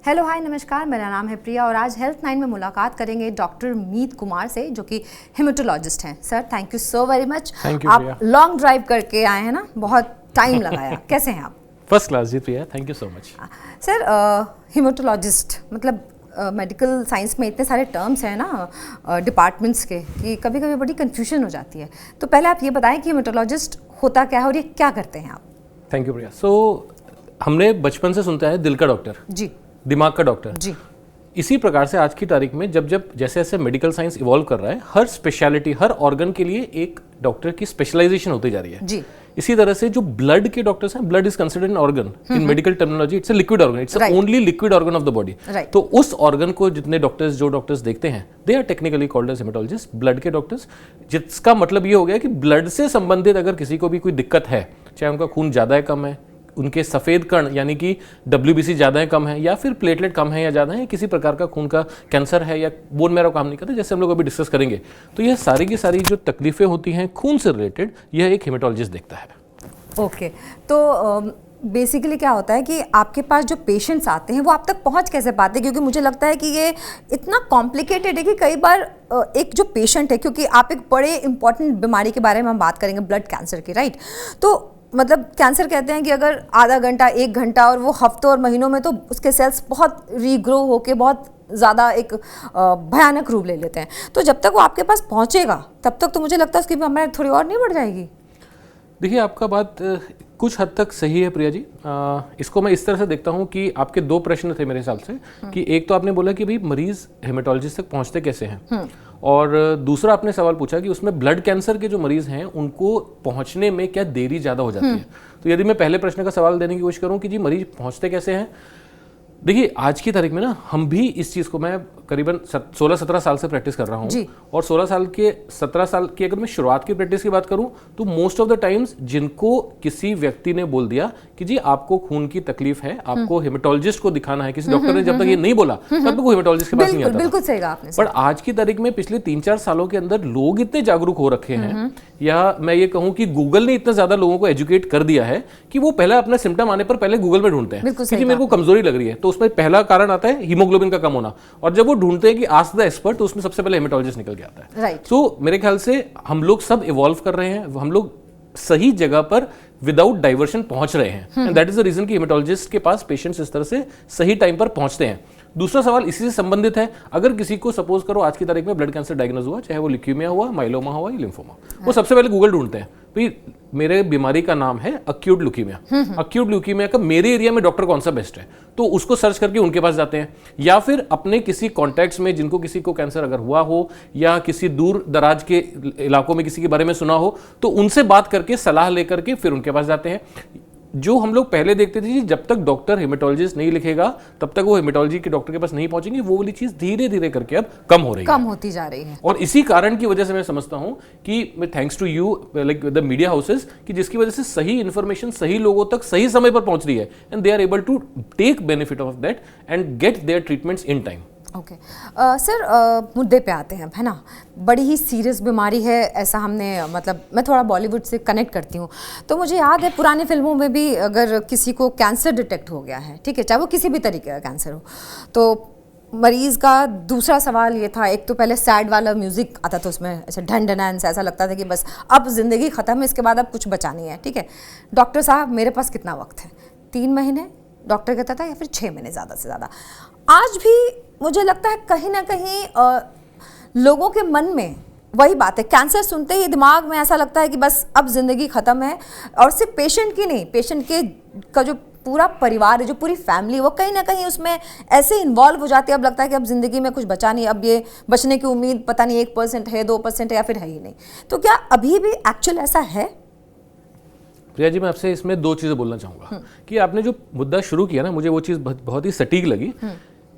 Hello hi नमस्कार, मेरा नाम है प्रिया और आज हेल्थ 9 में मुलाकात करेंगे डॉक्टर मीत कुमार से जो कि हेमेटोलॉजिस्ट हैं। Sir thank you so very much. आप लॉन्ग ड्राइव करके आए हैं ना, बहुत टाइम लगाया। कैसे हैं आप? फर्स्ट क्लास जी Priya, thank you so much. Sir hematologist मतलब मेडिकल साइंस में इतने सारे टर्म्स हैं ना डिपार्टमेंट्स के कि कभी कभी बड़ी कन्फ्यूजन हो जाती है। तो पहले आप ये बताएं कि हेमेटोलॉजिस्ट होता क्या है और ये क्या करते हैं आप? थैंक यू प्रिया। हमने बचपन से सुनते हैं दिल का डॉक्टर जी, दिमाग का डॉक्टर जी। इसी प्रकार से आज की तारीख में जब जैसे जैसे मेडिकल साइंस इवॉल्व कर रहा है, हर स्पेशलिटी हर ऑर्गन के लिए एक डॉक्टर की स्पेशलाइजेशन होती जा रही है जी। इसी तरह से जो ब्लड के डॉक्टर्स हैं, blood is considered an organ in medical terminology, it's a liquid organ, it's only liquid organ of the body. तो उस ऑर्गन को जितने डॉक्टर्स जो डॉक्टर्स देखते हैं, they are technically called as hematologist, blood के डॉक्टर्स। जिसका मतलब ये हो गया कि ब्लड से संबंधित अगर किसी को भी कोई दिक्कत है, चाहे उनका खून ज्यादा है कम है, उनके सफ़ेद कण यानी कि WBC ज़्यादा है कम है, या फिर प्लेटलेट कम है या ज़्यादा है, किसी प्रकार का खून का कैंसर है या बोन मैरो काम नहीं करता, जैसे हम लोग अभी डिस्कस करेंगे, तो यह सारी की सारी जो तकलीफें होती हैं खून से रिलेटेड, यह एक हेमेटोलॉजिस्ट देखता है। ओके, तो बेसिकली क्या होता है कि आपके पास जो पेशेंट्स आते हैं वो आप तक पहुंच कैसे पाते हैं? क्योंकि मुझे लगता है कि ये इतना कॉम्प्लिकेटेड है कि कई बार एक जो पेशेंट है, क्योंकि आप एक बड़े इंपॉर्टेंट बीमारी के बारे में हम बात करेंगे, ब्लड कैंसर की, राइट? तो मतलब कैंसर कहते हैं कि अगर आधा घंटा 1 घंटा और वो हफ्तों और महीनों में तो उसके सेल्स बहुत रीग्रो होके बहुत ज़्यादा एक भयानक रूप ले लेते हैं। तो जब तक वो आपके पास पहुंचेगा तब तक तो मुझे लगता है उसकी बीमारी थोड़ी और नहीं बढ़ जाएगी। देखिए, आपका बात कुछ हद तक सही है प्रिया जी। इसको मैं इस तरह से देखता हूँ कि आपके 2 प्रश्न थे मेरे हिसाब से, कि एक तो आपने बोला कि भाई मरीज हेमेटोलॉजिस्ट तक पहुँचते कैसे हैं, और दूसरा आपने सवाल पूछा कि उसमें ब्लड कैंसर के जो मरीज हैं उनको पहुंचने में क्या देरी ज़्यादा हो जाती है। तो यदि मैं पहले प्रश्न का सवाल देने की कोशिश करूं कि जी मरीज पहुंचते कैसे हैं, देखिए आज की तारीख में ना हम भी इस चीज़ को, मैं करीबन 16-17 साल से प्रैक्टिस कर रहा हूँ, और 17 साल की अगर मैं शुरुआत की प्रैक्टिस की बात करूँ तो मोस्ट ऑफ द टाइम्स जिनको किसी व्यक्ति ने बोल दिया कि जी आपको खून की तकलीफ है, आपको हेमेटोलॉजिस्ट को दिखाना है, किसी डॉक्टर ने जब तक ये नहीं बोला तब तक वो हेमेटोलॉजिस्ट के पास नहीं आता। बिल्कुल सही कहा आपने। पर आज की तारीख में पिछले 3-4 सालों के अंदर लोग इतने जागरूक हो रखे हैं, या मैं ये कहूँ कि गूगल ने इतना ज्यादा लोगों को एजुकेट कर दिया है कि वो पहले अपना सिम्टम आने पर पहले गूगल में ढूंढते हैं कि मेरे को कमजोरी लग रही है, तो उसमें पहला कारण आता है हीमोग्लोबिन का कम होना, और जब वो ढूंढते हैं कि आस्क द एक्सपर्ट, तो उसमें सबसे पहले हेमेटोलॉजिस्ट निकल के आता है। तो मेरे ख्याल से हम लोग सब इवॉल्व कर रहे हैं, हम लोग सही जगह पर विदाउट डाइवर्शन पहुंच रहे हैं, and that is the reason कि हेमेटोलॉजिस्ट के पास पेशेंट्स इस तरह से सही टाइम पर पहुंचते हैं। दूसरा सवाल इसी से संबंधित है, अगर किसी को सपोज करो आज की तारीख में ब्लड कैंसर डायग्नोज हुआ, चाहे वो ल्यूकीमिया हुआ, माइलोमा हुआ या लिम्फोमा, वो सबसे पहले गूगल ढूंढते हैं भाई मेरे बीमारी का नाम है अक्यूट ल्यूकीमिया, अक्यूट ल्यूकीमिया का मेरे एरिया में डॉक्टर कौन सा बेस्ट है, तो उसको सर्च करके उनके पास जाते हैं, या फिर अपने किसी कॉन्टैक्ट्स में जिनको किसी को कैंसर अगर हुआ हो या किसी दूर दराज के इलाकों में किसी के बारे में सुना हो, तो उनसे बात करके सलाह लेकर के फिर उनके पास जाते हैं। जो हम लोग पहले देखते थे जब तक डॉक्टर हेमेटोलॉजिस्ट नहीं लिखेगा तब तक वो हेमेटोलॉजी के डॉक्टर के पास नहीं पहुंचेंगे, वो वाली चीज धीरे धीरे करके अब कम होती जा रही है। और इसी कारण की वजह से मैं समझता हूं कि thanks to you like the media houses, कि जिसकी वजह से सही इंफॉर्मेशन सही लोगों तक सही समय पर पहुंच रही है, and they are able to take benefit of that and get their treatments in time. Okay sir, मुद्दे पे आते हैं, है ना? बड़ी ही सीरियस बीमारी है, ऐसा हमने मतलब मैं थोड़ा बॉलीवुड से कनेक्ट करती हूँ, तो मुझे याद है पुरानी फिल्मों में भी अगर किसी को कैंसर डिटेक्ट हो गया है, ठीक है, चाहे वो किसी भी तरीके का कैंसर हो, तो मरीज़ का दूसरा सवाल ये था, एक तो पहले सैड वाला म्यूज़िक आता था उसमें, ऐसा ढन ढन से, ऐसा लगता था कि बस अब ज़िंदगी ख़त्म है, इसके बाद अब कुछ बचा नहीं है, ठीक है, डॉक्टर साहब मेरे पास कितना वक्त है? 3 महीने डॉक्टर कहता था, या फिर 6 महीने ज़्यादा से ज़्यादा। आज भी मुझे लगता है कहीं ना कहीं लोगों के मन में वही बात है, कैंसर सुनते ही दिमाग में ऐसा लगता है कि बस अब जिंदगी खत्म है, और सिर्फ पेशेंट की नहीं, पेशेंट के का जो पूरा परिवार है, जो पूरी फैमिली, वो कहीं ना कहीं उसमें ऐसे इन्वॉल्व हो जाती है, अब लगता है कि अब जिंदगी में कुछ बचा नहीं, अब ये बचने की उम्मीद पता नहीं 1% है, 2% है, या फिर है ही नहीं। तो क्या अभी भी एक्चुअल ऐसा है? प्रिया जी, मैं आपसे इसमें 2 चीज़ें बोलना चाहूँगा कि आपने जो मुद्दा शुरू किया ना, मुझे वो चीज़ बहुत ही सटीक लगी।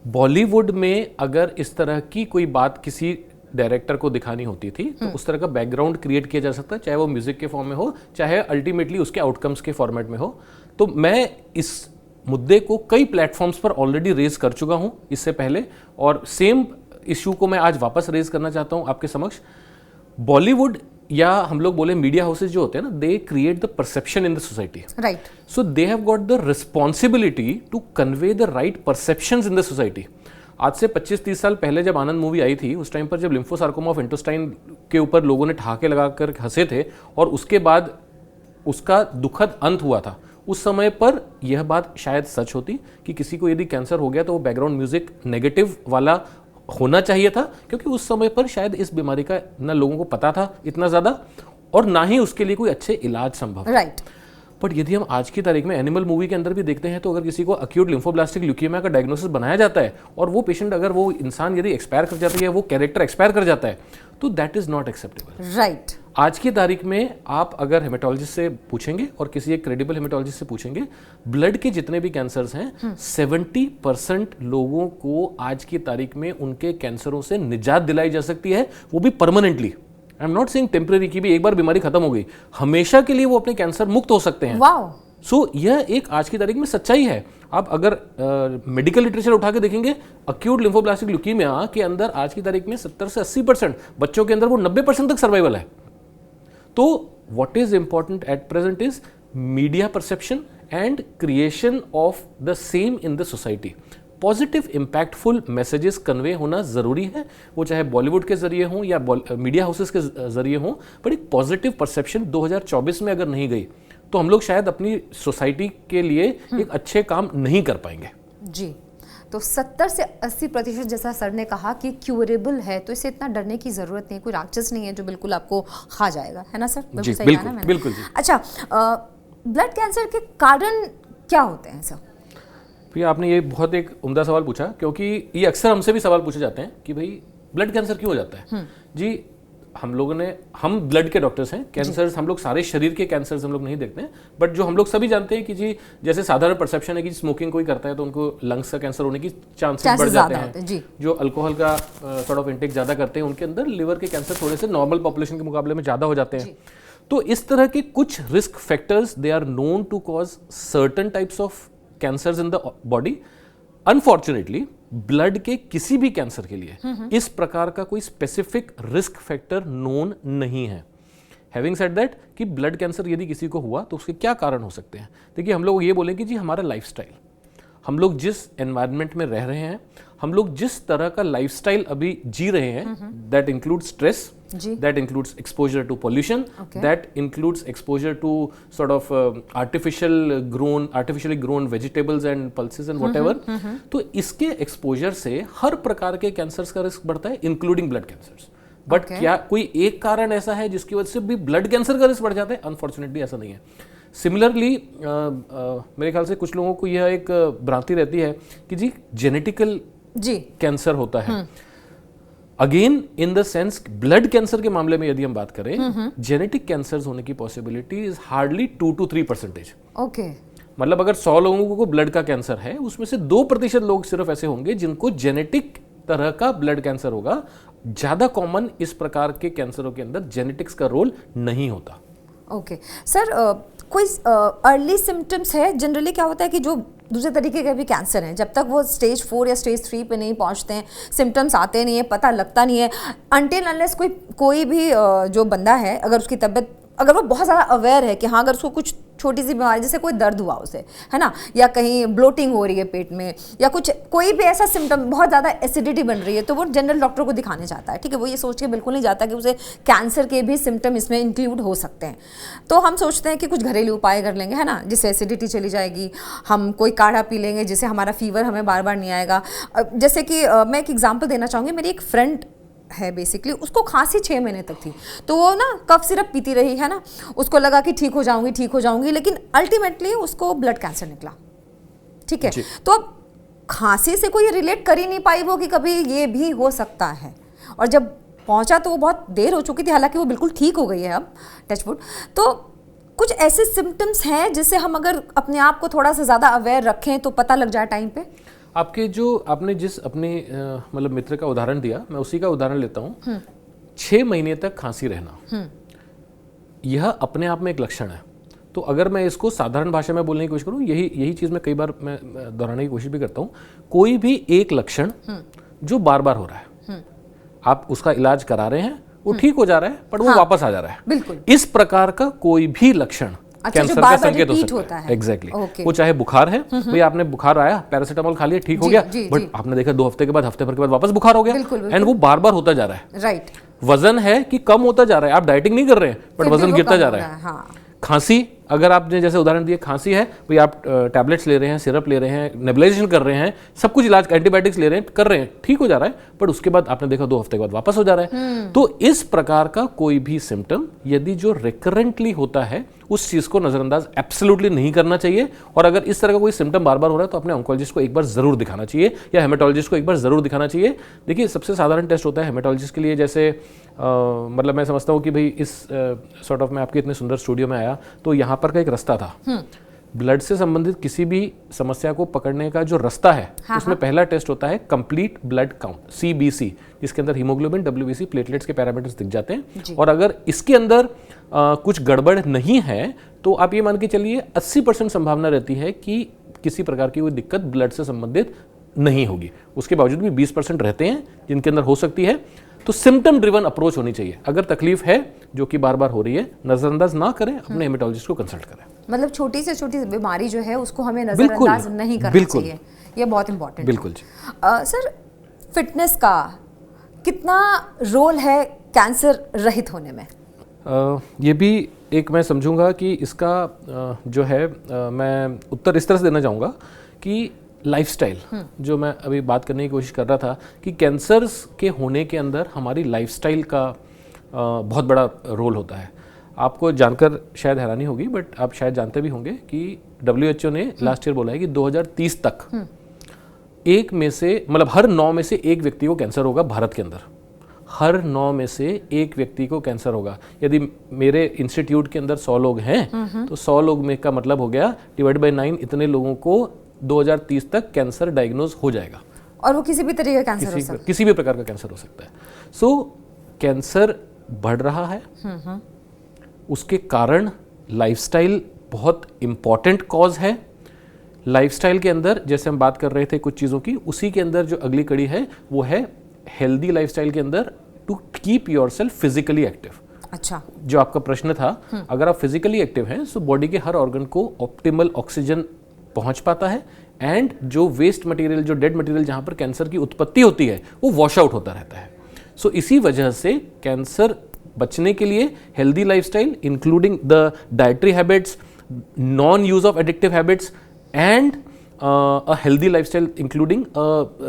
बॉलीवुड में अगर इस तरह की कोई बात किसी डायरेक्टर को दिखानी होती थी तो उस तरह का बैकग्राउंड क्रिएट किया जा सकता है, चाहे वो म्यूजिक के फॉर्म में हो, चाहे अल्टीमेटली उसके आउटकम्स के फॉर्मेट में हो। तो मैं इस मुद्दे को कई प्लेटफॉर्म्स पर ऑलरेडी रेज कर चुका हूं इससे पहले, और सेम इशू को मैं आज वापस रेज करना चाहता हूं आपके समक्ष। बॉलीवुड या हम लोग बोले मीडिया हाउसेज जो होते हैं ना, they create the perception in the society, right. So they have got the responsibility to convey the right perceptions in the society. आज से 25-30 साल पहले जब आनंद मूवी आई थी, उस टाइम पर जब लिम्फोसार्कोमा ऑफ इंटेस्टाइन के ऊपर लोगों ने ठहाके लगाकर हंसे थे और उसके बाद उसका दुखद अंत हुआ था, उस समय पर यह बात शायद सच होती कि किसी को यदि कैंसर हो गया तो वो बैकग्राउंड म्यूजिक नेगेटिव वाला होना चाहिए था, क्योंकि उस समय पर शायद इस बीमारी का ना लोगों को पता था इतना ज़्यादा और ना ही उसके लिए कोई अच्छे इलाज संभव। राइट। बट यदि हम आज की तारीख में एनिमल मूवी के अंदर भी देखते हैं तो अगर किसी को अक्यूट लिम्फोब्लास्टिक ल्यूकीमिया का डायग्नोसिस बनाया जाता है और वो पेशेंट, अगर वो इंसान यदि एक्सपायर कर जाता है या वो कैरेक्टर एक्सपायर कर जाता है, तो that is not acceptable. Right. आज की तारीख में आप अगर हेमेटोलॉजिस्ट से पूछेंगे और किसी एक क्रेडिबल हेमेटोलॉजिस्ट से पूछेंगे, ब्लड के जितने भी कैंसर्स हैं 70% लोगों को आज की तारीख में उनके कैंसरों से निजात दिलाई जा सकती है, वो भी permanently. I am not saying temporary की भी एक बार बीमारी खत्म हो गई, हमेशा के लिए वो अपने कैंसर मुक्त हो सकते हैं। वाओ। सो यह एक आज की तारीख में सच्चाई है। आप अगर मेडिकल लिटरेचर उठा के देखेंगे, अक्यूट लिम्फोब्लास्टिक ल्यूकीमिया के अंदर आज की तारीख में 70 से 80% बच्चों के अंदर वो 90% तक सर्वाइवल है। तो what is important at present is media perception and creation of the same in the society. Positive impactful messages convey होना जरूरी है, वो चाहे बॉलीवुड के जरिए हों या मीडिया हाउसेस के जरिए हों, पर एक पॉजिटिव परसेप्शन 2024 में अगर नहीं गई तो हम लोग शायद अपनी सोसाइटी के लिए एक अच्छे काम नहीं कर पाएंगे। जी, तो 70 से 80% जैसा सर ने कहा कि क्यूरेबल है, तो इससे इतना डरने की जरूरत नहीं, कोई राक्षस नहीं है जो बिल्कुल आपको खा जाएगा, है ना सर? बिल्कुल सही बिल्कुल, कहा ना बिल्कुल जी। अच्छा, ब्लड कैंसर के कारण क्या होते हैं सर? भैया आपने ये बहुत एक उम्दा सवाल पूछा, क्योंकि ये अक्सर हमसे भी सवाल पूछे जाते हैं कि भाई ब्लड कैंसर क्यों हो जाता है। जी, हम ब्लड के डॉक्टर्स हैं, कैंसर्स हम लोग सारे शरीर के कैंसर्स हम लोग नहीं देखते हैं, बट जो हम लोग सभी जानते हैं कि जी जैसे साधारण परसेप्शन है कि स्मोकिंग कोई करता है तो उनको लंग्स का कैंसर होने की चांसेस बढ़ जाते हैं। जो अल्कोहल का सॉर्ट ऑफ इंटेक ज्यादा करते हैं उनके अंदर लिवर के कैंसर थोड़े से नॉर्मल पॉपुलेशन के मुकाबले में ज्यादा हो जाते हैं। तो इस तरह के कुछ risk factors they are known to cause certain types of cancers in the body. Unfortunately blood के किसी भी कैंसर के लिए इस प्रकार का कोई स्पेसिफिक रिस्क फैक्टर नोन नहीं है। हैविंग सेड दैट कि ब्लड कैंसर यदि किसी को हुआ तो उसके क्या कारण हो सकते हैं। देखिए, हम लोग ये बोलेंगे जी हमारा लाइफस्टाइल, हम लोग जिस एनवायरनमेंट में रह रहे हैं, हम लोग जिस तरह का लाइफस्टाइल अभी जी रहे हैं, that includes stress, that includes exposure to pollution, that includes exposure to sort of artificially grown vegetables and pulses and whatever। तो इसके एक्सपोजर से हर प्रकार के कैंसर्स का रिस्क बढ़ता है, इंक्लूडिंग ब्लड कैंसर्स। बट क्या कोई एक कारण ऐसा है जिसकी वजह से भी ब्लड कैंसर का रिस्क बढ़ जाता है? अनफॉर्चुनेटली ऐसा नहीं है। सिमिलरली मेरे ख्याल से कुछ लोगों को यह एक भ्रांति रहती है कि जी जेनेटिकल कैंसर होता है। Again in the sense blood cancer के मामले में यदि हम बात करें, जेनेटिक कैंसर्स होने की possibility is hardly 2 to 3%। Okay, मतलब अगर 100 लोगों को ब्लड का कैंसर है, उसमें से 2% लोग सिर्फ ऐसे होंगे जिनको जेनेटिक तरह का ब्लड कैंसर होगा। ज्यादा कॉमन इस प्रकार के कैंसरों के अंदर जेनेटिक्स का रोल नहीं होता। ओके सर, कोई अर्ली सिम्टम्स है? जनरली क्या होता है कि जो दूसरे तरीके के भी कैंसर हैं, जब तक वो स्टेज 4 या स्टेज 3 पे नहीं पहुंचते हैं, सिम्टम्स आते नहीं है, पता लगता नहीं है, अनटिल अनलेस कोई भी जो बंदा है, अगर उसकी तबीयत, अगर वो बहुत ज़्यादा अवेयर है कि हाँ अगर उसको कुछ छोटी सी बीमारी, जैसे कोई दर्द हुआ उसे, है ना, या कहीं ब्लोटिंग हो रही है पेट में, या कोई भी ऐसा सिम्टम, बहुत ज़्यादा एसिडिटी बन रही है, तो वो जनरल डॉक्टर को दिखाने जाता है। ठीक है, वो ये सोच के बिल्कुल नहीं जाता कि उसे कैंसर के भी सिम्टम इसमें इंक्लूड हो सकते हैं। तो हम सोचते हैं कि कुछ घरेलू उपाय कर लेंगे, है ना, जिससे एसिडिटी चली जाएगी, हम कोई काढ़ा पी लेंगे जिससे हमारा फीवर हमें बार बार नहीं आएगा। जैसे कि मैं एक एग्जाम्पल देना चाहूँगी, मेरी एक फ्रेंड है, बेसिकली उसको खांसी 6 महीने तक थी, तो वो ना कफ सिरप पीती रही, है ना, उसको लगा कि ठीक हो जाऊंगी, लेकिन अल्टीमेटली उसको ब्लड कैंसर निकला। ठीक है, तो अब खांसी से कोई रिलेट कर ही नहीं पाई वो कि कभी ये भी हो सकता है, और जब पहुंचा तो वो बहुत देर हो चुकी थी, हालांकि वो बिल्कुल ठीक हो गई है अब, टचवुड। तो कुछ ऐसे सिम्टम्स हैं जिससे हम अगर अपने आप को थोड़ा सा ज़्यादा अवेयर रखें तो पता लग जाए टाइम पे? आपने जिस अपने मतलब मित्र का उदाहरण दिया, मैं उसी का उदाहरण लेता हूँ। 6 महीने तक खांसी रहना, यह अपने आप में एक लक्षण है। तो अगर मैं इसको साधारण भाषा में बोलने की कोशिश करूँ, यही चीज़ मैं कई बार मैं दोहराने की कोशिश भी करता हूँ। कोई भी एक लक्षण जो बार बार हो रहा है, आप उसका इलाज करा रहे हैं, वो ठीक हो जा रहा है बट वो वापस आ जा रहा है। बिल्कुल। इस प्रकार का कोई भी लक्षण कैंसर का संकेत हो सकता है। एग्जैक्टली। वो चाहे बुखार है, भाई आपने बुखार आया, पैरासीटामोल खा लिया, ठीक हो गया, बट आपने देखा 2 हफ्ते के बाद, हफ्ते भर के बाद वापस बुखार हो गया, एंड वो बार बार होता जा रहा है। राइट। वजन है कि कम होता जा रहा है, आप डाइटिंग नहीं कर रहे हैं बट वजन गिरता जा रहा है। खांसी, अगर आपने जैसे उदाहरण दिए, खांसी है भाई, आप टैबलेट्स ले रहे हैं, सिरप ले रहे हैं, नेबुलाइजेशन कर रहे हैं, सब कुछ इलाज, एंटीबायोटिक्स ले रहे हैं, कर रहे हैं, ठीक हो जा रहा है, पर उसके बाद आपने देखा 2 हफ्ते के बाद वापस हो जा रहा है। तो इस प्रकार का कोई भी सिम्टम यदि जो रिकरेंटली होता है, उस चीज को नजरअंदाज एब्सोल्युटली नहीं करना चाहिए। और अगर इस तरह का कोई सिम्टम बार बार हो रहा है तो अपने ऑन्कोलॉजिस्ट को एक बार जरूर दिखाना चाहिए, या हेमेटोलॉजिस्ट को एक बार जरूर दिखाना चाहिए। देखिए, सबसे साधारण टेस्ट होता है हेमेटोलॉजिस्ट के लिए, जैसे मतलब मैं समझता हूँ कि भाई इस सॉर्ट ऑफ मैं आपके इतने सुंदर स्टूडियो में आया तो यहाँ पर का एक रास्ता था, ब्लड से संबंधित किसी भी समस्या को पकड़ने का जो रास्ता है, उसमें पहला टेस्ट होता है कंप्लीट ब्लड काउंट, CBC, जिसके अंदर हीमोग्लोबिन, WBC, प्लेटलेट्स के पैरामीटर्स दिख जाते हैं। और अगर इसके अंदर कुछ गड़बड़ नहीं है तो आप ये मान के चलिए 80% संभावना रहती है कि किसी प्रकार की कोई दिक्कत ब्लड से संबंधित नहीं होगी। उसके बावजूद भी 20% रहते हैं जिनके अंदर हो सकती है। तो सिम्टम ड्रिवन अप्रोच होनी चाहिए। अगर तकलीफ है जो कि बार बार हो रही है, नजरअंदाज ना करें, अपने हेमेटोलॉजिस्ट को कंसल्ट करें। मतलब छोटी से छोटी बीमारी जो है उसको हमें नजरअंदाज नहीं करना चाहिए, ये बहुत इंपॉर्टेंट। बिल्कुल जी। सर, फिटनेस का कितना रोल है कैंसर रहित होने में? ये भी एक मैं समझूंगा कि इसका जो है मैं उत्तर इस तरह से देना चाहूँगा कि लाइफस्टाइल, जो मैं अभी बात करने की कोशिश कर रहा था कि कैंसर्स के होने के अंदर हमारी लाइफस्टाइल का बहुत बड़ा रोल होता है। आपको जानकर शायद हैरानी होगी, बट आप शायद जानते भी होंगे कि WHO ने लास्ट ईयर बोला है कि 2030 तक एक में से, मतलब हर 9 में से एक व्यक्ति को कैंसर होगा भारत के अंदर। हर 9 में से एक व्यक्ति को कैंसर होगा। यदि मेरे इंस्टीट्यूट के अंदर 100 लोग हैं तो 100 लोग में का मतलब हो गया डिवाइड बाय 9, इतने लोगों को 2030 तक कैंसर डायग्नोज हो जाएगा। और वो किसी भी तरह का कैंसर हो सकता है, किसी भी प्रकार का कैंसर हो सकता है। सो कैंसर बढ़ रहा है, उसके कारण लाइफस्टाइल बहुत इंपॉर्टेंट कॉज है। लाइफस्टाइल के अंदर जैसे हम बात कर रहे थे कुछ चीज़ों की, उसी के अंदर जो अगली कड़ी है वो है हेल्दी लाइफस्टाइल के अंदर to keep yourself physically active. अच्छा, जो आपका प्रश्न था, अगर आप फिजिकली एक्टिव हैं तो बॉडी के हर ऑर्गन को ऑप्टिमल ऑक्सीजन पहुंच पाता है, एंड जो वेस्ट मटेरियल, जो डेड मटेरियल जहां पर कैंसर की उत्पत्ति होती है, वो वॉश आउट होता रहता है। सो इसी वजह से कैंसर बचने के लिए healthy lifestyle, including the dietary habits, non use of addictive habits, and a healthy lifestyle including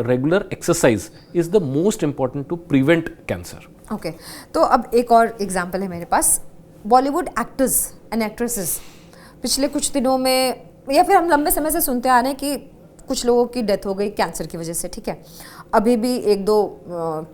regular exercise is the most important to prevent cancer. Okay, तो अब एक और एग्जाम्पल है मेरे पास। बॉलीवुड एक्टर्स एंड एक्ट्रेसेस पिछले कुछ दिनों में, या फिर हम लंबे समय से सुनते आ रहे हैं कि कुछ लोगों की डेथ हो गई कैंसर की वजह से, ठीक है। अभी भी 1-2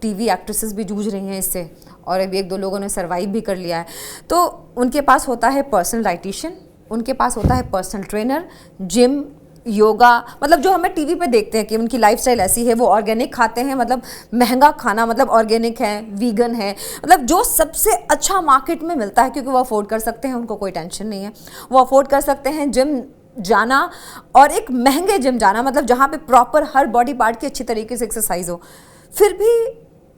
टीवी एक्ट्रेसेस भी जूझ रही हैं इससे, और अभी 1-2 लोगों ने सर्वाइव भी कर लिया है। तो उनके पास होता है पर्सनल डाइटिशियन, उनके पास होता है पर्सनल ट्रेनर, जिम, योगा, मतलब जो हमें टीवी पे देखते हैं कि उनकी लाइफस्टाइल ऐसी है, वो ऑर्गेनिक खाते हैं, मतलब महंगा खाना, मतलब ऑर्गेनिक है, वीगन है, मतलब जो सबसे अच्छा मार्केट में मिलता है, क्योंकि वो अफोर्ड कर सकते हैं, उनको कोई टेंशन नहीं है, वो अफोर्ड कर सकते हैं जिम जाना, और एक महंगे जिम जाना, मतलब जहाँ पे प्रॉपर हर बॉडी पार्ट की अच्छी तरीके से एक्सरसाइज हो, फिर भी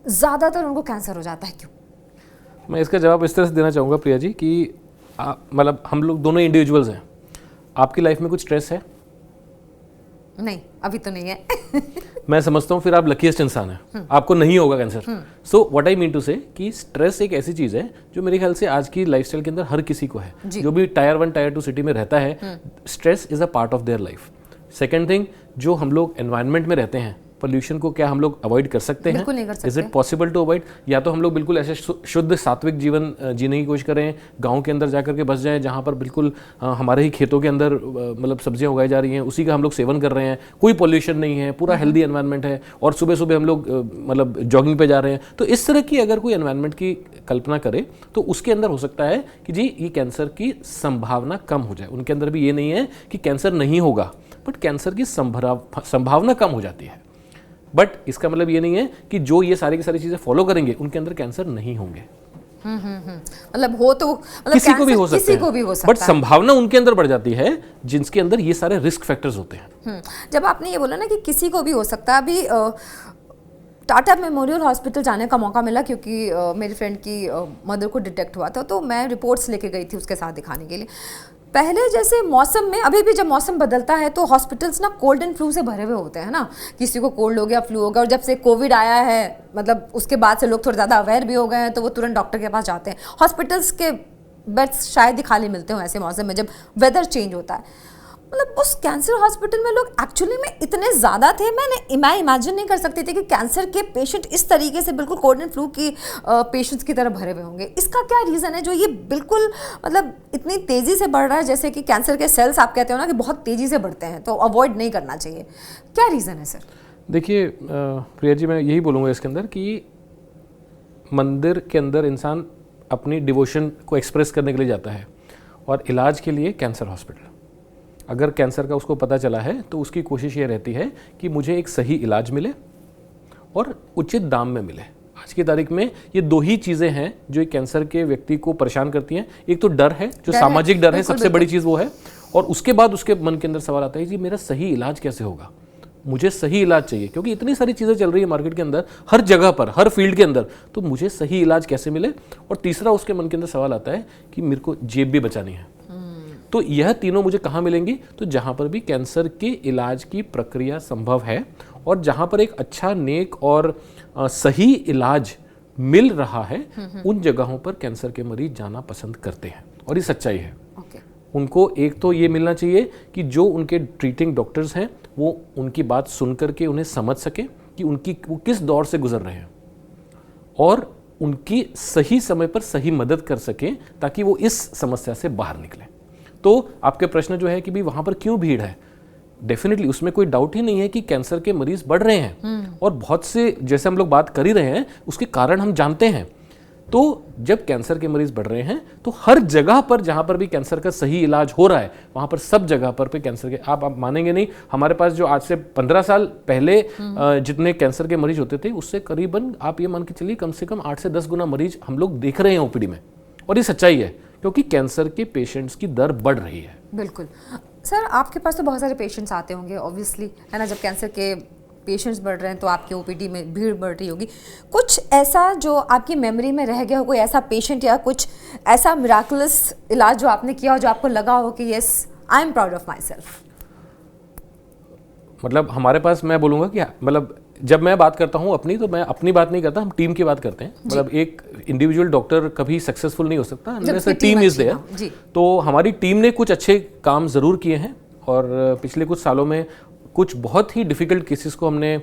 ज़्यादातर उनको कैंसर हो जाता है। क्यों? मैं इसका जवाब इस तरह से देना चाहूँगा प्रिया जी कि मतलब हम लोग दोनों इंडिविजुअल्स हैं। आपकी लाइफ में कुछ स्ट्रेस है? नहीं, अभी तो नहीं है। मैं समझता हूँ फिर आप लकीएस्ट इंसान हैं, आपको नहीं होगा cancer. So what I mean to say कि स्ट्रेस एक ऐसी चीज़ है जो मेरे ख्याल से आज की लाइफस्टाइल के अंदर हर किसी को है। जो भी टायर 1 टायर 2 सिटी में रहता है, stress is a part of their life. Second thing, जो हम लोग एनवायरनमेंट में रहते हैं, पोल्यूशन को क्या हम लोग अवॉइड कर सकते हैं? बिल्कुल नहीं कर सकते। Is it possible to avoid? या तो हम लोग बिल्कुल ऐसे शुद्ध सात्विक जीवन जीने की कोशिश करें, गांव के अंदर जाकर के बस जाएं जहां पर बिल्कुल हमारे ही खेतों के अंदर मतलब सब्जियां उगाई जा रही हैं, उसी का हम लोग सेवन कर रहे हैं, कोई पोल्यूशन नहीं है, पूरा हेल्दी एनवायरनमेंट है, और सुबह सुबह हम लोग मतलब जॉगिंग पे जा रहे हैं। तो इस तरह की अगर कोई एनवायरनमेंट की कल्पना करे तो उसके अंदर हो सकता है कि जी ये कैंसर की संभावना कम हो जाए। उनके अंदर भी ये नहीं है कि कैंसर नहीं होगा, बट कैंसर की संभावना कम हो जाती है। बट इसका मतलब ये नहीं है कि जो ये सारी की सारी चीजें फॉलो करेंगे उनके अंदर कैंसर नहीं होंगे। मतलब हो तो मतलब किसी को भी हो सकता किसी है, को भी हो सकता बट संभावना उनके अंदर बढ़ जाती है जिनके अंदर ये सारे रिस्क फैक्टर्स होते हैं। जब आपने ये बोला ना कि किसी को भी हो सकता है, अभी टाटा मेमोरियल हॉस्पिटल जाने का मौका मिला क्योंकि मेरी फ्रेंड की मदर को डिटेक्ट हुआ था, तो मैं रिपोर्ट्स लेके गई थी उसके साथ दिखाने के लिए। पहले जैसे मौसम में, अभी भी जब मौसम बदलता है तो हॉस्पिटल्स ना कोल्ड एंड फ्लू से भरे हुए होते हैं ना, किसी को कोल्ड हो गया, फ्लू हो गया, और जब से कोविड आया है मतलब उसके बाद से लोग थोड़े ज़्यादा अवेयर भी हो गए हैं, तो वो तुरंत डॉक्टर के पास जाते हैं। हॉस्पिटल्स के बेड्स शायद ही खाली मिलते हो ऐसे मौसम में जब वेदर चेंज होता है। मतलब उस कैंसर हॉस्पिटल में लोग एक्चुअली में इतने ज़्यादा थे, मैं इमेजिन नहीं कर सकती थी कि कैंसर के पेशेंट इस तरीके से बिल्कुल कोल्ड एंड फ्लू की पेशेंट्स की तरह भरे हुए होंगे। इसका क्या रीज़न है जो ये बिल्कुल मतलब इतनी तेज़ी से बढ़ रहा है? जैसे कि कैंसर के सेल्स आप कहते हो ना कि बहुत तेज़ी से बढ़ते हैं, तो अवॉइड नहीं करना चाहिए, क्या रीज़न है सर? देखिए प्रिया जी, मैं यही बोलूँगा इसके अंदर कि मंदिर के अंदर इंसान अपनी डिवोशन को एक्सप्रेस करने के लिए जाता है, और इलाज के लिए कैंसर हॉस्पिटल। अगर कैंसर का उसको पता चला है तो उसकी कोशिश ये रहती है कि मुझे एक सही इलाज मिले और उचित दाम में मिले। आज की तारीख में ये दो ही चीज़ें हैं जो एक कैंसर के व्यक्ति को परेशान करती हैं। एक तो डर है, जो सामाजिक डर है, सबसे बड़ी चीज़ वो है, और उसके बाद उसके मन के अंदर सवाल आता है जी मेरा सही इलाज कैसे होगा, मुझे सही इलाज चाहिए, क्योंकि इतनी सारी चीज़ें चल रही है मार्केट के अंदर, हर जगह पर, हर फील्ड के अंदर, तो मुझे सही इलाज कैसे मिले। और तीसरा उसके मन के अंदर सवाल आता है कि मेरे को जेब भी बचानी है। तो यह तीनों मुझे कहाँ मिलेंगी? तो जहाँ पर भी कैंसर के इलाज की प्रक्रिया संभव है और जहाँ पर एक अच्छा, नेक और सही इलाज मिल रहा है, उन जगहों पर कैंसर के मरीज जाना पसंद करते हैं, और ये सच्चाई है। उनको एक तो ये मिलना चाहिए कि जो उनके ट्रीटिंग डॉक्टर्स हैं वो उनकी बात सुन करके उन्हें समझ सके कि वो किस दौर से गुजर रहे हैं, और उनकी सही समय पर सही मदद कर सकें ताकि वो इस समस्या से बाहर निकलें। तो आपके प्रश्न जो है कि भाई वहाँ पर क्यों भीड़ है, डेफिनेटली उसमें कोई डाउट ही नहीं है कि कैंसर के मरीज बढ़ रहे हैं, और बहुत से, जैसे हम लोग बात कर ही रहे हैं, उसके कारण हम जानते हैं। तो जब कैंसर के मरीज बढ़ रहे हैं तो हर जगह पर जहाँ पर भी कैंसर का सही इलाज हो रहा है, वहाँ पर सब जगह पर कैंसर के, आप मानेंगे नहीं, हमारे पास जो आज से 15 साल पहले जितने कैंसर के मरीज होते थे, उससे करीबन आप ये मान के चलिए कम से कम 8 से 10 गुना मरीज हम लोग देख रहे हैं ओपीडी में, और ये सच्चाई है क्योंकि कैंसर के पेशेंट्स की दर बढ़ रही है। बिल्कुल सर, आपके पास तो बहुत सारे पेशेंट्स आते होंगे ऑब्वियसली, है ना? जब कैंसर के पेशेंट्स बढ़ रहे हैं तो आपके ओपीडी में भीड़ बढ़ रही होगी। कुछ ऐसा जो आपकी मेमोरी में रह गया हो, कोई ऐसा पेशेंट या कुछ ऐसा मिराकुलस इलाज जो आपने किया हो जो आपको लगा हो कि yes I am proud of my self? मतलब हमारे पास, मैं बोलूँगा कि मतलब जब मैं बात करता हूँ अपनी, तो मैं अपनी बात नहीं करता, हम टीम की बात करते हैं। मतलब एक इंडिविजुअल डॉक्टर कभी सक्सेसफुल नहीं हो सकता अनलेस टीम इज देयर। तो हमारी टीम ने कुछ अच्छे काम ज़रूर किए हैं, और पिछले कुछ सालों में कुछ बहुत ही डिफ़िकल्ट केसेस को हमने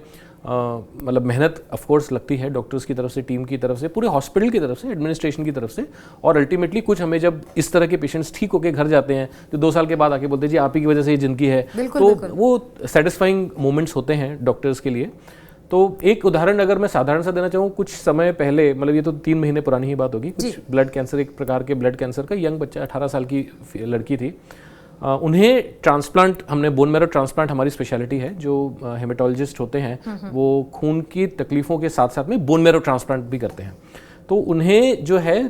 मतलब मेहनत ऑफ कोर्स लगती है डॉक्टर्स की तरफ से, टीम की तरफ से, पूरे हॉस्पिटल की तरफ से, एडमिनिस्ट्रेशन की तरफ से, और अल्टीमेटली कुछ हमें जब इस तरह के पेशेंट्स ठीक होकर घर जाते हैं तो 2 साल के बाद आके बोलते हैं जी आप ही की वजह से ये जिंदगी है, तो वो सेटिस्फाइंग मोमेंट्स होते हैं डॉक्टर्स के लिए। तो एक उदाहरण अगर मैं साधारण सा देना चाहूँ, कुछ समय पहले, मतलब ये तो 3 महीने पुरानी ही बात होगी, कुछ ब्लड कैंसर, एक प्रकार के ब्लड कैंसर का यंग बच्चा, 18 साल की लड़की थी, उन्हें ट्रांसप्लांट, हमने बोन मैरो ट्रांसप्लांट हमारी स्पेशलिटी है, जो हेमेटोलॉजिस्ट होते हैं वो खून की तकलीफ़ों के साथ साथ में बोन मैरो ट्रांसप्लांट भी करते हैं। तो उन्हें जो है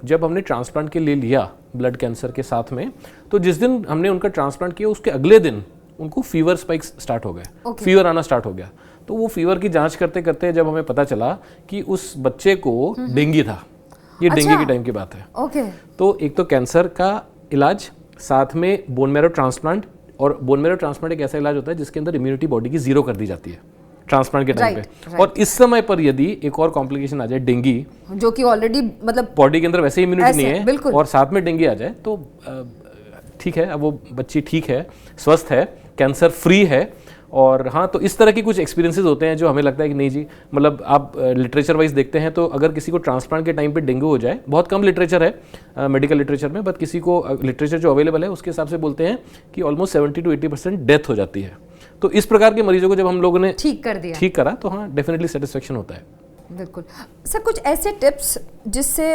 जब हमने ट्रांसप्लांट के लिए लिया ब्लड कैंसर के साथ में, तो जिस दिन हमने उनका ट्रांसप्लांट किया उसके अगले दिन उनको फीवर स्पाइक्स स्टार्ट हो गए, फीवर आना स्टार्ट हो गया। तो वो फीवर की जांच करते करते जब हमें पता चला कि उस बच्चे को डेंगू था, ये डेंगू के टाइम की बात है। तो एक तो कैंसर का इलाज, साथ में बोन मैरो ट्रांसप्लांट, और बोन मैरो ट्रांसप्लांट एक ऐसा इलाज होता है जिसके अंदर इम्यूनिटी बॉडी की 0 कर दी जाती है ट्रांसप्लांट के टाइम पे। और इस समय पर यदि एक और कॉम्प्लिकेशन आ जाए, डेंगू, जो कि ऑलरेडी मतलब बॉडी के अंदर वैसे इम्यूनिटी नहीं है, और साथ में डेंगू आ जाए, तो ठीक है, अब वो बच्ची ठीक है, स्वस्थ है, कैंसर फ्री है। और हाँ, तो इस तरह की कुछ एक्सपीरियंसेस होते हैं जो हमें लगता है कि नहीं जी, मतलब आप लिटरेचर वाइज देखते हैं तो अगर किसी को ट्रांसप्लांट के टाइम पे डेंगू हो जाए, बहुत कम लिटरेचर है मेडिकल लिटरेचर में, बट किसी को लिटरेचर जो अवेलेबल है उसके हिसाब से बोलते हैं कि ऑलमोस्ट 70 to 80% डेथ हो जाती है। तो इस प्रकार के मरीजों को जब हम लोगों ने ठीक करा तो हाँ, डेफिनेटली सेटिस्फेक्शन होता है। बिल्कुल सर, कुछ ऐसे टिप्स जिससे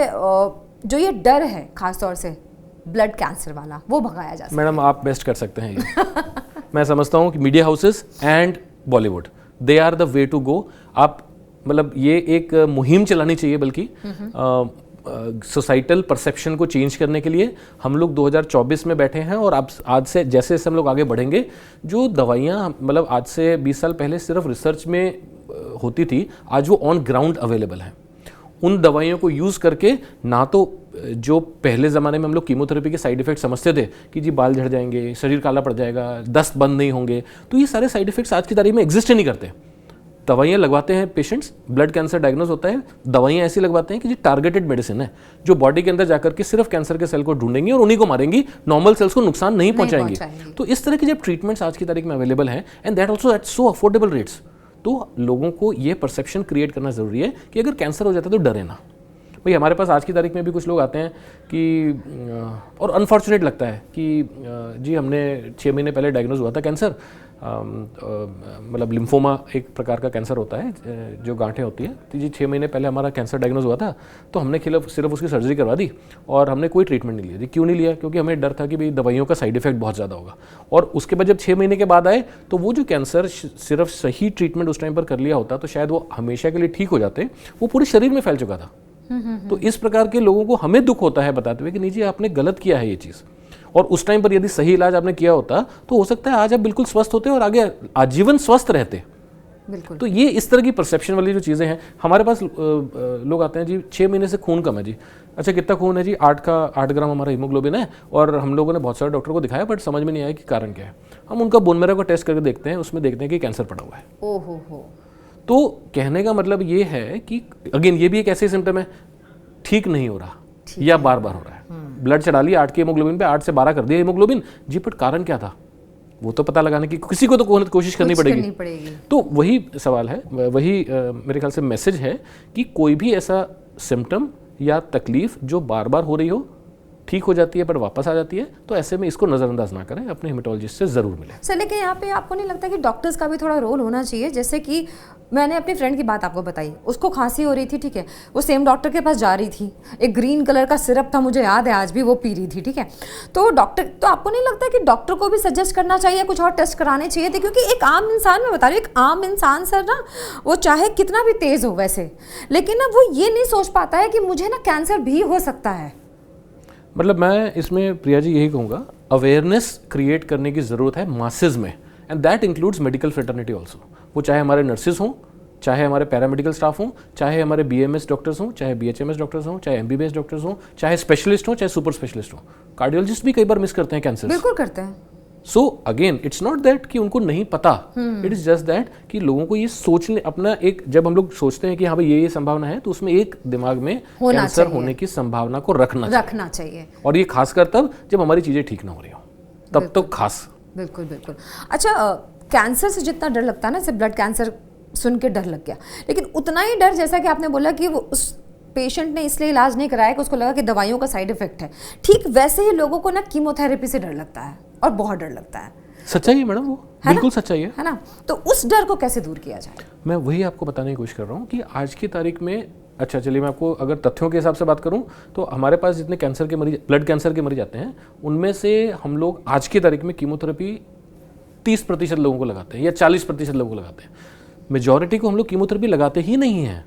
जो ये डर है खासतौर से ब्लड कैंसर वाला, वो भगाया जा सके? मैडम आप बेस्ट कर सकते हैं ये मैं समझता हूँ कि media houses and Bollywood, they are the way to go. आप मतलब ये एक मुहिम चलानी चाहिए, बल्कि सोसाइटल परसेप्शन को चेंज करने के लिए। हम लोग 2024 में बैठे हैं, और अब आज से जैसे जैसे हम लोग आगे बढ़ेंगे, जो दवाइयाँ मतलब आज से 20 साल पहले सिर्फ रिसर्च में होती थी आज वो ऑन ग्राउंड अवेलेबल हैं। उन दवाइयों को यूज़ करके ना तो जो पहले ज़माने में हम लोग कीमोथेरेपी के साइड इफ़ेक्ट समझते थे कि जी बाल झड़ जाएंगे, शरीर काला पड़ जाएगा, दस्त बंद नहीं होंगे, तो ये सारे साइड इफ़ेक्ट्स आज की तारीख में एग्जिस्ट ही नहीं करते। दवाइयाँ लगवाते हैं पेशेंट्स, ब्लड कैंसर डायग्नोज होता है, दवाइयाँ ऐसी लगवाते हैं कि जी टारगेटेड मेडिसिन है जो बॉडी के अंदर जाकर के सिर्फ कैंसर के सेल को ढूंढेंगी और उन्हीं को मारेंगी, नॉर्मल सेल्स को नुकसान नहीं पहुंचाएंगी। तो इस तरह की जब ट्रीटमेंट्स आज की तारीख में अवेलेबल हैं and that also eight so affordable rates, तो लोगों को ये परसेप्शन क्रिएट करना जरूरी है कि अगर कैंसर हो जाता है तो डरे ना। भाई हमारे पास आज की तारीख में भी कुछ लोग आते हैं कि और अनफॉर्चुनेट लगता है कि जी हमने 6 महीने पहले डायग्नोज हुआ था कैंसर, मतलब लिम्फोमा एक प्रकार का कैंसर होता है जो गांठें होती है, तो जी 6 महीने पहले हमारा कैंसर डायग्नोज हुआ था तो हमने सिर्फ उसकी सर्जरी करवा दी और हमने कोई ट्रीटमेंट नहीं लिया। जी क्यों नहीं लिया? क्योंकि हमें डर था कि भाई दवाइयों का साइड इफेक्ट बहुत ज़्यादा होगा। और उसके बाद जब 6 महीने के बाद आए तो वो जो कैंसर सिर्फ सही ट्रीटमेंट उस टाइम पर कर लिया होता तो शायद वो हमेशा के लिए ठीक हो जाते, वो पूरे शरीर में फैल चुका था। तो इस प्रकार के लोगों को हमें दुख होता है बताते हुए कि नहीं जी आपने गलत किया है ये चीज़, और उस टाइम पर यदि सही इलाज आपने किया होता तो हो सकता है आज आप बिल्कुल स्वस्थ होते और आगे आजीवन स्वस्थ रहते। बिल्कुल। तो ये इस तरह की परसेप्शन वाली जो चीज़ें हैं, हमारे पास लोग आते हैं जी 6 महीने से खून कम है जी, अच्छा कितना खून है जी 8 ग्राम हमारा हीमोग्लोबिन है, और हम लोगों ने बहुत सारे डॉक्टर को दिखाया बट समझ में नहीं आया कि कारण क्या है। हम उनका बोन मैरो का टेस्ट करके देखते हैं, उसमें देखते हैं कि कैंसर पड़ा हुआ है। ओहो। तो कहने का मतलब ये है कि अगेन ये भी एक ऐसे सिम्टम है, ठीक नहीं हो रहा या बार बार हो रहा है, ब्लड चढ़ा लिया 8 के हीमोग्लोबिन पे, 8 से 12 कर दिया हीमोग्लोबिन जी, बट कारण क्या था वो तो पता लगाने की किसी को तो कोशिश करनी पड़ेगी। तो वही सवाल है, वही मेरे ख्याल से मैसेज है कि कोई भी ऐसा सिम्टम या तकलीफ जो बार बार हो रही हो, ठीक हो जाती है पर वापस आ जाती है, तो ऐसे में इसको नज़रअंदाज ना करें, अपने हेमेटोलॉजिस्ट से ज़रूर मिलें। सर लेकिन यहाँ पे आपको नहीं लगता कि डॉक्टर्स का भी थोड़ा रोल होना चाहिए? जैसे कि मैंने अपनी फ्रेंड की बात आपको बताई, उसको खांसी हो रही थी, ठीक है, वो सेम डॉक्टर के पास जा रही थी, एक ग्रीन कलर का सिरप था, मुझे याद है आज भी, वो पी रही थी, ठीक है, तो डॉक्टर, तो आपको नहीं लगता कि डॉक्टर को भी सजेस्ट करना चाहिए, कुछ और टेस्ट कराने चाहिए थे? क्योंकि एक आम इंसान, मैं बता रही हूँ, एक आम इंसान सर ना, वो चाहे कितना भी तेज़ हो वैसे, लेकिन ना वो ये नहीं सोच पाता है कि मुझे ना कैंसर भी हो सकता है। मतलब मैं इसमें प्रिया जी यही कहूँगा, अवेयरनेस क्रिएट करने की ज़रूरत है मासेज में, and that includes medical fraternity also. वो चाहे हमारे नर्सेज हों, चाहे हमारे पैरामेडिकल स्टाफ हों, चाहे हमारे BMS डॉक्टर्स हों, चाहे BHMS डॉक्टर्स हों, चाहे MBBS डॉक्टर्स हों, चाहे स्पेशलिस्ट हों, चाहे सुपर स्पेशलिस्ट हों। कार्डियोलॉजिस्ट भी कई बार मिस करते हैं कैंसर। बिल्कुल करते हैं। So again it's not that कि उनको नहीं पता, इट इज जस्ट दैट कि लोगों को ये सोचने, अपना एक, जब हम लोग सोचते हैं कि हाँ भाई ये संभावना है, तो उसमें एक दिमाग में कैंसर होने की संभावना को रखना चाहिए। और ये खासकर तब जब हमारी चीजें ठीक ना हो रही हो, तब तो खास। बिल्कुल बिल्कुल। अच्छा, कैंसर से जितना डर लगता है ना, सिर्फ ब्लड कैंसर सुन के डर लग गया, लेकिन उतना ही डर, जैसा कि आपने बोला कि वो उस पेशेंट ने इसलिए इलाज नहीं कराया कि उसको लगा कि दवाइयों का साइड इफेक्ट है, ठीक वैसे ही लोगों को ना कीमोथेरेपी से डर लगता है, और बहुत डर लगता है। सच्चाई है मैडम, वो बिल्कुल सच्चाई है ना? तो उस डर को कैसे दूर किया जाए? मैं वही आपको बताने की कोशिश कर रहा हूँ कि आज की तारीख में, अच्छा चलिए मैं आपको अगर तथ्यों के हिसाब से बात करूं तो हमारे पास जितने कैंसर के मरीज, ब्लड कैंसर के मरीज आते हैं, उनमें से हम लोग आज की तारीख में कीमोथेरेपी 30% लोगों को लगाते हैं या 40% लोगों को लगाते हैं। मेजॉरिटी को हम लोग कीमोथेरेपी लगाते ही नहीं हैं,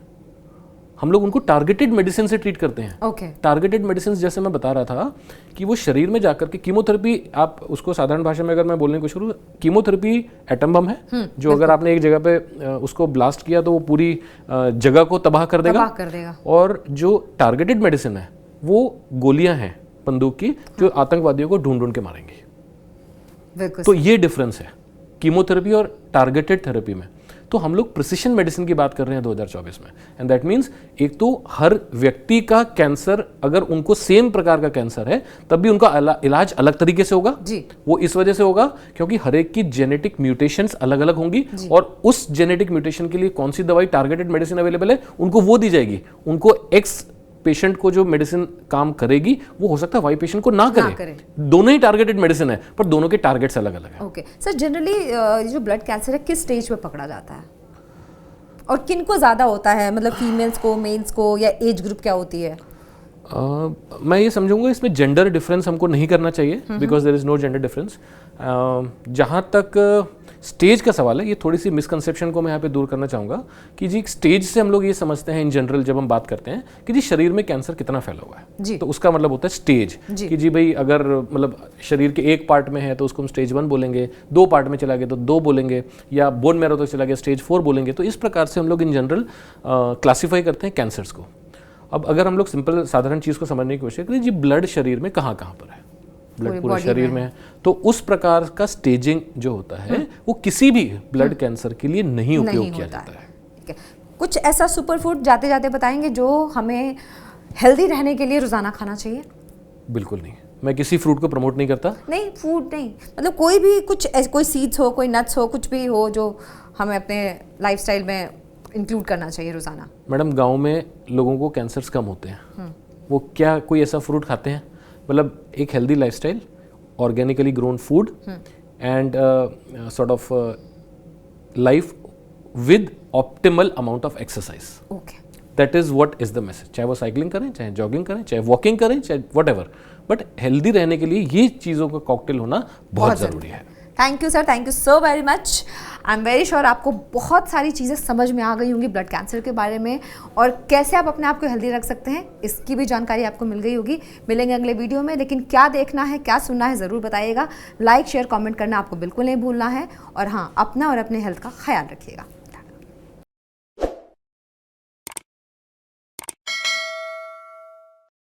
हम लोग उनको टारगेटेड मेडिसिन से ट्रीट करते हैं। टारगेटेड मेडिसिन जैसे मैं बता रहा था कि वो शरीर में जाकर के, कीमोथेरेपी आप उसको साधारण भाषा में अगर मैं बोलने की कोशिश करूँ, कीमोथेरेपी एटम बम है जो अगर आपने एक जगह पे उसको ब्लास्ट किया तो वो पूरी जगह को तबाह कर देगा। और जो टारगेटेड मेडिसिन है वो गोलियां हैं बंदूक की, जो आतंकवादियों को ढूंढ ढूंढ के मारेंगी। तो ये डिफरेंस है कीमोथेरेपी और टारगेटेड थेरेपी में। तो हम लोग प्रिसिशन मेडिसिन की बात कर रहे हैं 2024 में, एंड दैट मीन्स एक तो हर व्यक्ति का कैंसर, अगर उनको सेम प्रकार का कैंसर है तब भी उनका इलाज अलग तरीके से होगा जी। वो इस वजह से होगा क्योंकि हर एक की जेनेटिक म्यूटेशंस अलग अलग होंगी, और उस जेनेटिक म्यूटेशन के लिए कौन सी दवाई टारगेटेड मेडिसिन अवेलेबल है उनको वो दी जाएगी। उनको एक्स पेशेंट को जो मेडिसिन काम करेगी वो हो सकता है वाई पेशेंट को ना करे। दोनों ही टारगेटेड मेडिसिन है पर दोनों के टारगेट्स अलग अलग हैं। ओके सर, जनरली जो ब्लड कैंसर है किस स्टेज पे पकड़ा जाता है और किन को ज्यादा होता है? मतलब फीमेल्स को, मेल्स को, या एज ग्रुप क्या होती है? मैं ये समझूंगा इसमें जेंडर डिफरेंस हमको नहीं करना चाहिए, because there is no gender difference. जहाँ तक स्टेज का सवाल है, ये थोड़ी सी मिसकंसेप्शन को मैं यहाँ पे दूर करना चाहूँगा कि जी स्टेज से हम लोग ये समझते हैं इन जनरल जब हम बात करते हैं कि जी शरीर में कैंसर कितना फैला हुआ है, तो उसका मतलब होता है स्टेज कि जी भाई अगर मतलब शरीर के एक पार्ट में है तो उसको हम स्टेज 1 बोलेंगे, 2 पार्ट में चला गया तो 2 बोलेंगे, या बोन मैरो तक चला गया स्टेज 4 बोलेंगे। तो इस प्रकार से हम लोग इन जनरल क्लासीफाई करते हैं कैंसर्स को। अब अगर हम लोग सिंपल साधारण चीज़ को समझने की कोशिश करें, जी ब्लड शरीर में कहाँ कहाँ पर है, ब्लड पूरे शरीर में है, तो उस प्रकार का स्टेजिंग जो होता है वो किसी भी ब्लड कैंसर के लिए नहीं उपयोग किया जाता है। कुछ ऐसा सुपर फूड जाते जाते बताएंगे जो हमें हेल्दी रहने के लिए रोजाना खाना चाहिए? बिल्कुल नहीं, मैं किसी फ्रूट को प्रमोट नहीं करता। नहीं, फूड नहीं, मतलब कोई भी कुछ, कोई सीड्स हो, कोई नट्स हो, कुछ भी हो जो हमें अपने लाइफस्टाइल में इंक्लूड करना चाहिए रोजाना। मैडम गांव में लोगों को कैंसर्स कम होते हैं, वो क्या कोई ऐसा फ्रूट खाते हैं? मतलब एक healthy lifestyle, organically grown food and sort of life with optimal amount of exercise. Okay, that is what is the message. चाहे वो साइकिलिंग करें, चाहे जॉगिंग करें, चाहे वॉकिंग करें, चाहे व्हाटएवर, बट हेल्दी रहने के लिए ये चीज़ों का कॉकटेल होना बहुत ज़रूरी है। Thank you sir, thank you so very much. I am very sure आपको बहुत सारी चीज़ें समझ में आ गई होंगी ब्लड कैंसर के बारे में, और कैसे आप अपने आप को हेल्दी रख सकते हैं इसकी भी जानकारी आपको मिल गई होगी। मिलेंगे अगले वीडियो में, लेकिन क्या देखना है, क्या सुनना है, ज़रूर बताइएगा। लाइक शेयर कमेंट करना आपको बिल्कुल नहीं भूलना है, और हाँ, अपना और अपने हेल्थ का ख्याल रखिएगा।